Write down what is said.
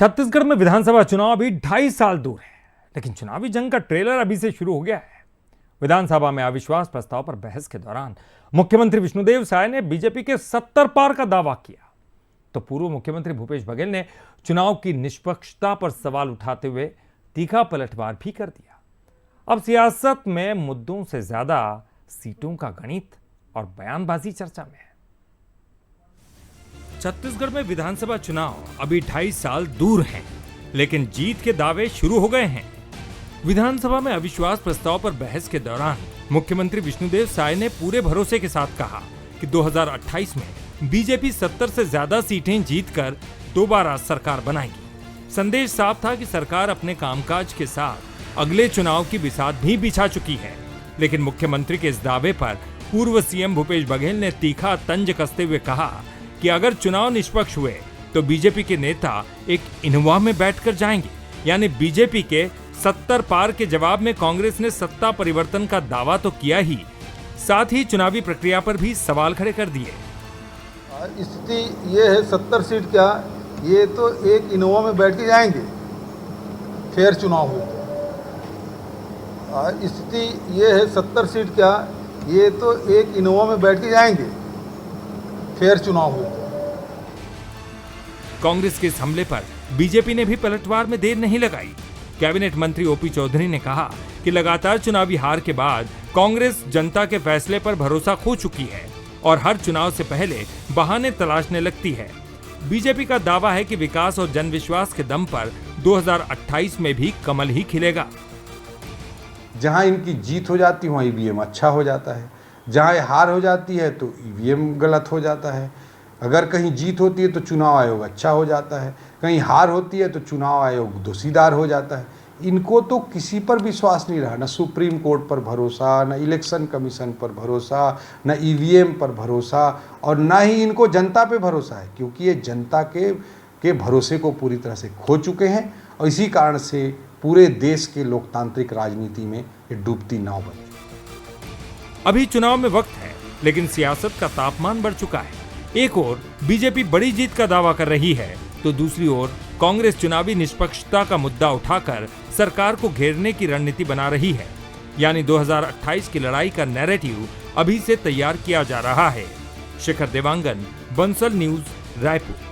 छत्तीसगढ़ में विधानसभा चुनाव अभी 2.5 साल दूर है, लेकिन चुनावी जंग का ट्रेलर अभी से शुरू हो गया है। विधानसभा में अविश्वास प्रस्ताव पर बहस के दौरान मुख्यमंत्री विष्णुदेव साय ने बीजेपी के 70 पार का दावा किया, तो पूर्व मुख्यमंत्री भूपेश बघेल ने चुनाव की निष्पक्षता पर सवाल उठाते हुए तीखा पलटवार भी कर दिया। अब सियासत में मुद्दों से ज्यादा सीटों का गणित और बयानबाजी चर्चा में है। छत्तीसगढ़ में विधानसभा चुनाव अभी 2.5 साल दूर हैं, लेकिन जीत के दावे शुरू हो गए हैं। विधानसभा में अविश्वास प्रस्ताव पर बहस के दौरान मुख्यमंत्री विष्णुदेव साय ने पूरे भरोसे के साथ कहा कि 2028 में बीजेपी 70 से ज्यादा सीटें जीतकर दोबारा सरकार बनाएगी। संदेश साफ था कि सरकार अपने कामकाज के साथ अगले चुनाव की बिसात भी बिछा चुकी है, लेकिन मुख्यमंत्री के इस दावे पर पूर्व सीएम भूपेश बघेल ने तीखा तंज कसते हुए कहा कि अगर चुनाव निष्पक्ष हुए तो बीजेपी के नेता एक इनोवा में बैठकर जाएंगे। यानी बीजेपी के 70 पार के जवाब में कांग्रेस ने सत्ता परिवर्तन का दावा तो किया ही, साथ ही चुनावी प्रक्रिया पर भी सवाल खड़े कर दिए। स्थिति ये है, 70 सीट क्या, ये तो एक इनोवा में बैठ के जाएंगे फिर चुनाव हुए। स्थिति ये है, 70 सीट क्या, ये तो एक इनोवा में बैठ के जाएंगे फिर चुनाव हुए। कांग्रेस के इस हमले पर बीजेपी ने भी पलटवार में देर नहीं लगाई। कैबिनेट मंत्री ओपी चौधरी ने कहा कि लगातार चुनावी हार के बाद कांग्रेस जनता के फैसले पर भरोसा खो चुकी है और हर चुनाव से पहले बहाने तलाशने लगती है। बीजेपी का दावा है कि विकास और जनविश्वास के दम पर 2028 में भी कमल ही खिलेगा। जहां इनकी जीत हो जाती है वहाँ ईवीएम अच्छा हो जाता है, जहाँ हार हो जाती है तो ईवीएम गलत हो जाता है। अगर कहीं जीत होती है तो चुनाव आयोग अच्छा हो जाता है, कहीं हार होती है तो चुनाव आयोग दोषीदार हो जाता है। इनको तो किसी पर विश्वास नहीं रहा, न सुप्रीम कोर्ट पर भरोसा, न इलेक्शन कमीशन पर भरोसा, न ईवीएम पर भरोसा, और न ही इनको जनता पे भरोसा है, क्योंकि ये जनता के भरोसे को पूरी तरह से खो चुके हैं। और इसी कारण से पूरे देश के लोकतांत्रिक राजनीति में ये डूबती नाव बन चुकी। अभी चुनाव में वक्त है, लेकिन सियासत का तापमान बढ़ चुका है। एक ओर बीजेपी बड़ी जीत का दावा कर रही है, तो दूसरी ओर कांग्रेस चुनावी निष्पक्षता का मुद्दा उठाकर सरकार को घेरने की रणनीति बना रही है। यानी 2028 की लड़ाई का नैरेटिव अभी से तैयार किया जा रहा है। शेखर देवांगन, बंसल न्यूज, रायपुर।